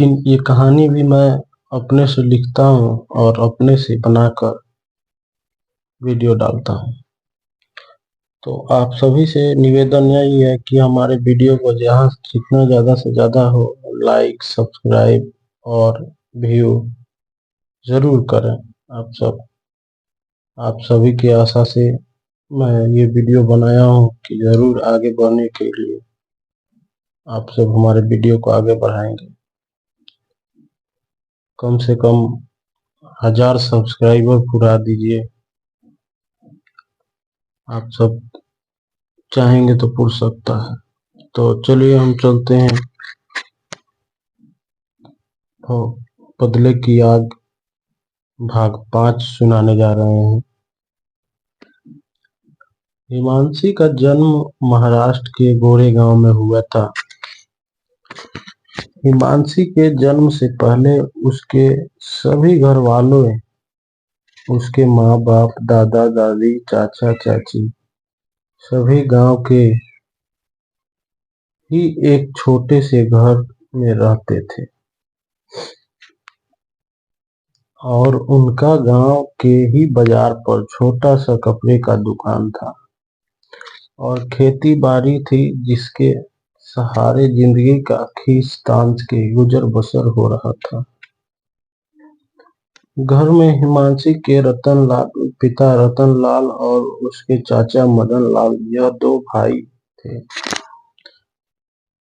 लेकिन ये कहानी भी मैं अपने से लिखता हूँ और अपने से बनाकर वीडियो डालता हूँ। तो आप सभी से निवेदन यही है कि हमारे वीडियो को जहाँ जितना ज़्यादा से ज़्यादा हो लाइक, सब्सक्राइब और व्यू ज़रूर करें। आप सभी की आशा से मैं ये वीडियो बनाया हूँ कि ज़रूर आगे बढ़ने के लिए आप सब हमारे वीडियो को आगे बढ़ाएंगे। कम से कम 1000 सब्सक्राइबर पूरा दीजिए। आप सब चाहेंगे तो पूर सकता है। तो चलिए हम चलते हैं तो बदले की आग भाग 5 सुनाने जा रहे हैं। हिमांशी का जन्म महाराष्ट्र के गोरेगांव में हुआ था। हिमांशी के जन्म से पहले उसके सभी घर वालों, उसके माँ बाप, दादा दादी, चाचा चाची सभी गांव के ही एक छोटे से घर में रहते थे और उनका गांव के ही बाजार पर छोटा सा कपड़े का दुकान था और खेती बाड़ी थी जिसके सहारे जिंदगी का खींच के गुजर बसर हो रहा था। घर में हिमांशी के पिता रतन लाल और उसके चाचा मदन लाल, यह 2 भाई थे।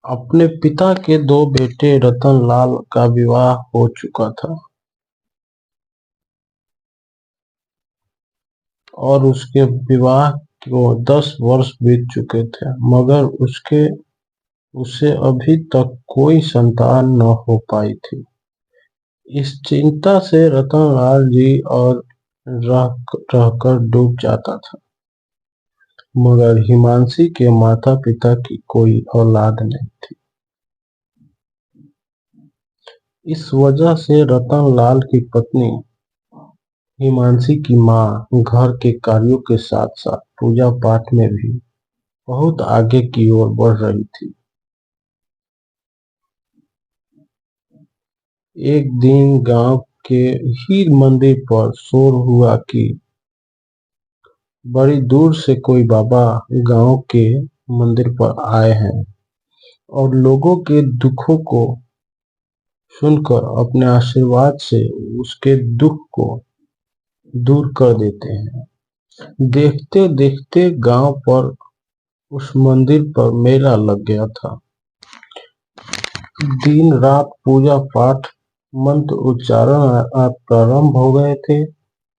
अपने पिता के 2 बेटे रतन लाल का विवाह हो चुका था और उसके विवाह को 10 वर्ष बीत चुके थे, मगर उससे अभी तक कोई संतान न हो पाई थी। इस चिंता से रतनलाल जी और रहकर डूब जाता था, मगर हिमांशी के माता पिता की कोई औलाद नहीं थी। इस वजह से रतनलाल की पत्नी हिमांशी की माँ घर के कार्यों के साथ साथ पूजा पाठ में भी बहुत आगे की ओर बढ़ रही थी। एक दिन गांव के ही मंदिर पर शोर हुआ कि बड़ी दूर से कोई बाबा गांव के मंदिर पर आए हैं और लोगों के दुखों को सुनकर अपने आशीर्वाद से उसके दुख को दूर कर देते हैं। देखते देखते गांव पर उस मंदिर पर मेला लग गया था। दिन रात पूजा पाठ, मंत्र उच्चारण प्रारंभ हो गए थे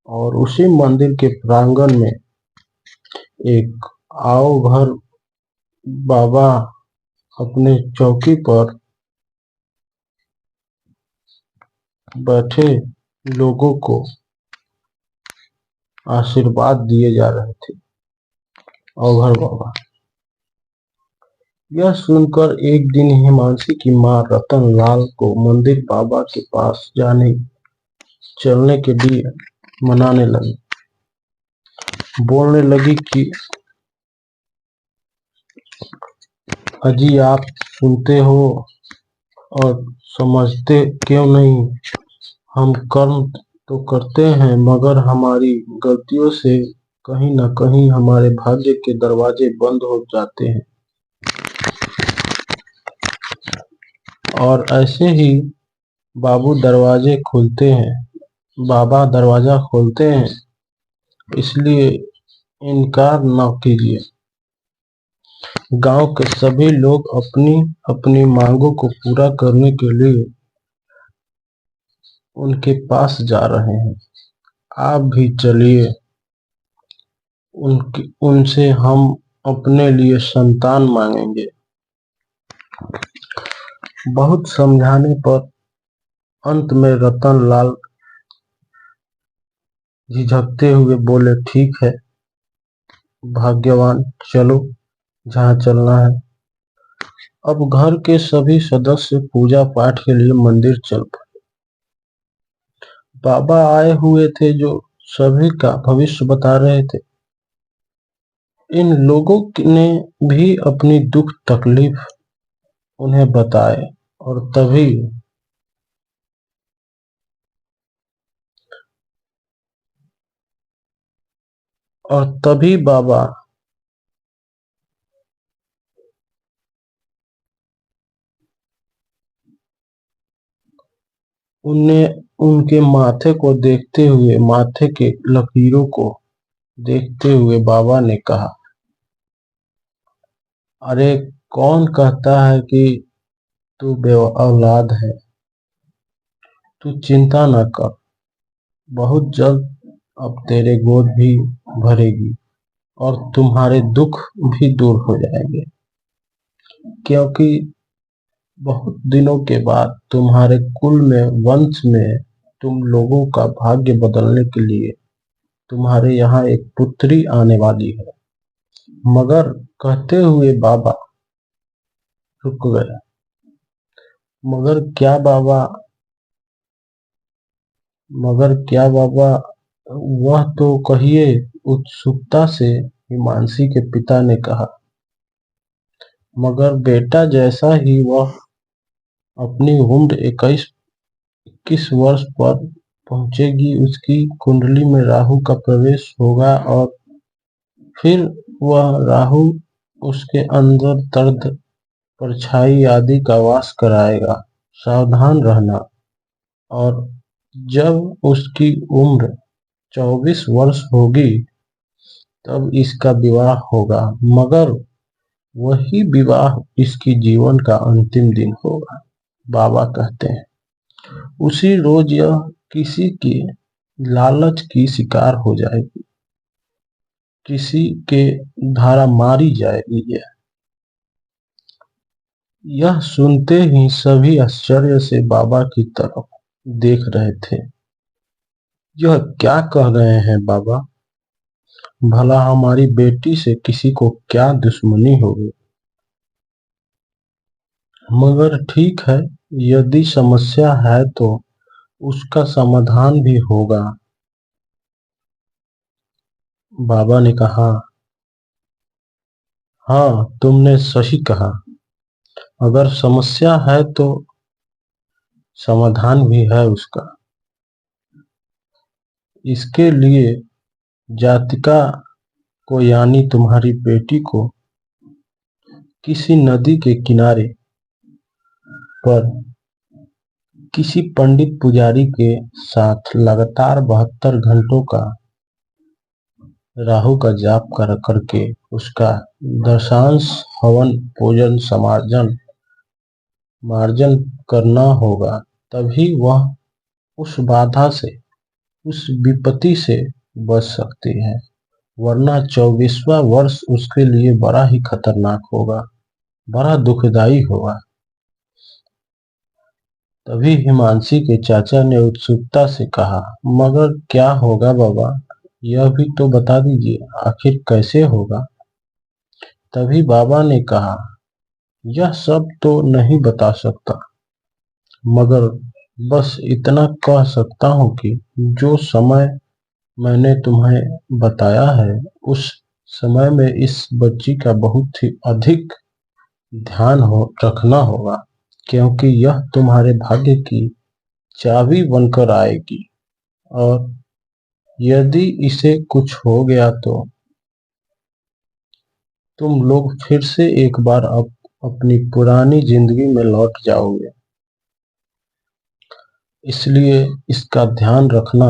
और उसी मंदिर के प्रांगण में एक आओ घर बाबा अपने चौकी पर बैठे लोगों को आशीर्वाद दिए जा रहे थे। औघर बाबा। यह सुनकर एक दिन हिमांशी की माँ रतनलाल को मंदिर बाबा के पास चलने के लिए मनाने लगी। बोलने लगी कि अजी आप सुनते हो और समझते क्यों नहीं? हम कर्म तो करते हैं मगर हमारी गलतियों से कहीं न कहीं हमारे भाग्य के दरवाजे बंद हो जाते हैं और ऐसे ही बाबा दरवाजा खोलते हैं, इसलिए इनकार न कीजिए। गांव के सभी लोग अपनी अपनी मांगों को पूरा करने के लिए उनके पास जा रहे हैं। आप भी चलिए, उनसे हम अपने लिए संतान मांगेंगे। बहुत समझाने पर अंत में रतनलाल झिझकते हुए बोले, ठीक है भाग्यवान, चलो जहाँ चलना है। अब घर के सभी सदस्य पूजा पाठ के लिए मंदिर चल पड़े। बाबा आए हुए थे जो सभी का भविष्य बता रहे थे। इन लोगों ने भी अपनी दुख तकलीफ उन्हें बताए और तभी और तभी बाबा उन्हें उनके माथे को देखते हुए, माथे के लकीरों को देखते हुए बाबा ने कहा, अरे कौन कहता है कि तू बे औलाद है? तू चिंता न कर, बहुत जल्द अब तेरे गोद भी भरेगी और तुम्हारे दुख भी दूर हो जाएंगे, क्योंकि बहुत दिनों के बाद तुम्हारे कुल में, वंश में तुम लोगों का भाग्य बदलने के लिए तुम्हारे यहाँ एक पुत्री आने वाली है। मगर कहते हुए बाबा रुक गए। मगर क्या बाबा, मगर क्या बाबा, वह तो कहिए, उत्सुकता से हिमांशी के पिता ने कहा। मगर बेटा, जैसा ही वह अपनी उम्र 21 वर्ष पर पहुंचेगी, उसकी कुंडली में राहु का प्रवेश होगा और फिर वह राहु उसके अंदर दर्द, परछाई आदि का वास कराएगा। सावधान रहना। और जब उसकी उम्र 24 वर्ष होगी तब इसका विवाह होगा, मगर वही विवाह इसकी जीवन का अंतिम दिन होगा। बाबा कहते हैं, उसी रोज यह किसी के लालच की शिकार हो जाएगी, किसी के द्वारा मारी जाएगी। यह सुनते ही सभी आश्चर्य से बाबा की तरफ देख रहे थे। यह क्या कह रहे हैं बाबा? भला हमारी बेटी से किसी को क्या दुश्मनी होगी? मगर ठीक है, यदि समस्या है तो उसका समाधान भी होगा। बाबा ने कहा, हाँ तुमने सही कहा, अगर समस्या है तो समाधान भी है उसका। इसके लिए जातिका को, यानी तुम्हारी बेटी को, किसी नदी के किनारे पर किसी पंडित पुजारी के साथ लगातार 72 घंटों का राहु का जाप करके उसका दशांश हवन पूजन मार्जन करना होगा। तभी वह उस बाधा से, उस विपत्ति से बच सकती है, वरना 24वां वर्ष उसके लिए बड़ा ही खतरनाक होगा, बड़ा दुखदाई होगा। तभी हिमांशी के चाचा ने उत्सुकता से कहा, मगर क्या होगा बाबा, यह भी तो बता दीजिए, आखिर कैसे होगा? तभी बाबा ने कहा, यह सब तो नहीं बता सकता, मगर बस इतना कह सकता हूँ कि जो समय मैंने तुम्हें बताया है, उस समय में इस बच्ची का बहुत ही अधिक ध्यान रखना होगा, क्योंकि यह तुम्हारे भाग्य की चाबी बनकर आएगी और यदि इसे कुछ हो गया तो तुम लोग फिर से एक बार अपनी पुरानी जिंदगी में लौट जाओगे। इसलिए इसका ध्यान रखना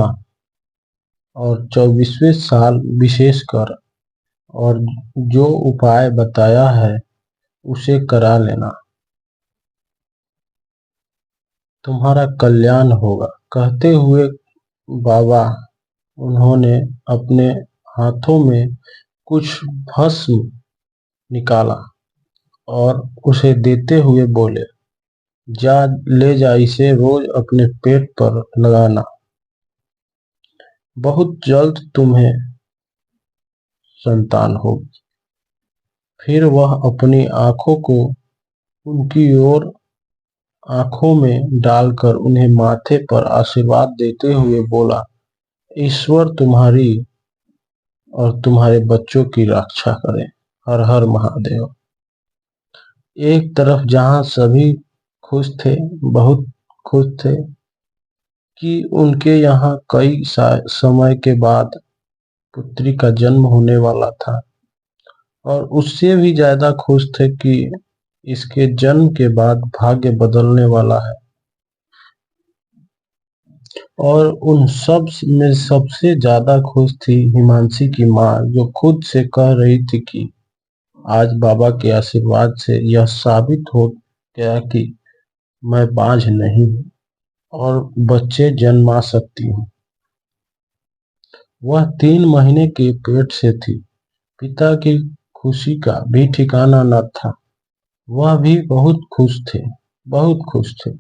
और 24वें साल विशेषकर, और जो उपाय बताया है उसे करा लेना, तुम्हारा कल्याण होगा। कहते हुए बाबा उन्होंने अपने हाथों में कुछ भस्म निकाला और उसे देते हुए बोले, जा ले जा, इसे रोज अपने पेट पर लगाना, बहुत जल्द तुम्हें संतान होगी। फिर वह अपनी आंखों को उनकी ओर आंखों में डालकर उन्हें माथे पर आशीर्वाद देते हुए बोला, ईश्वर तुम्हारी और तुम्हारे बच्चों की रक्षा करें। हर हर महादेव। एक तरफ जहां सभी खुश थे, बहुत खुश थे कि उनके यहाँ कई समय के बाद पुत्री का जन्म होने वाला था और उससे भी ज्यादा खुश थे कि इसके जन्म के बाद भाग्य बदलने वाला है। और उन सब में सबसे ज्यादा खुश थी हिमांशी की माँ, जो खुद से कह रही थी कि आज बाबा के आशीर्वाद से यह साबित हो गया कि मैं बांझ नहीं हूँ और बच्चे जन्मा सकती हूँ। वह 3 महीने के पेट से थी। पिता की खुशी का भी ठिकाना न था। वह भी बहुत खुश थे, बहुत खुश थे।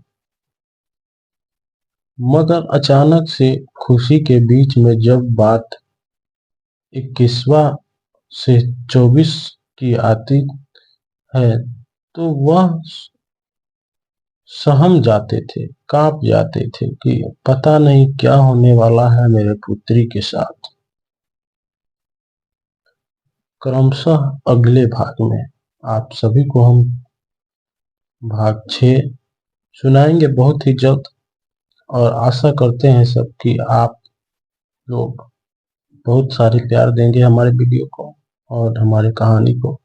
मगर अचानक से खुशी के बीच में जब बात 21वां से 24 की आती है तो वह सहम जाते थे, कांप जाते थे कि पता नहीं क्या होने वाला है मेरे पुत्री के साथ। क्रमशः अगले भाग में आप सभी को हम भाग 6 सुनाएंगे बहुत ही जल्द, और आशा करते हैं सब कि आप लोग बहुत सारे प्यार देंगे हमारे वीडियो को और हमारी कहानी को,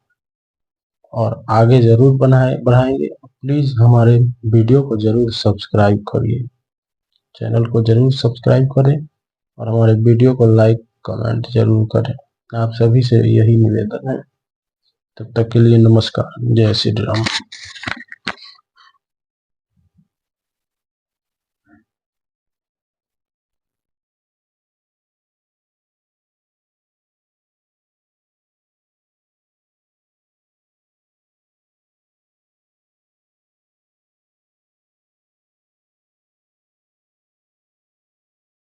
और आगे जरूर बढ़ाएंगे। प्लीज हमारे वीडियो को जरूर सब्सक्राइब करिए, चैनल को जरूर सब्सक्राइब करें और हमारे वीडियो को लाइक कमेंट जरूर करें। आप सभी से यही निवेदन है। तब तक के लिए नमस्कार। जय श्री राम।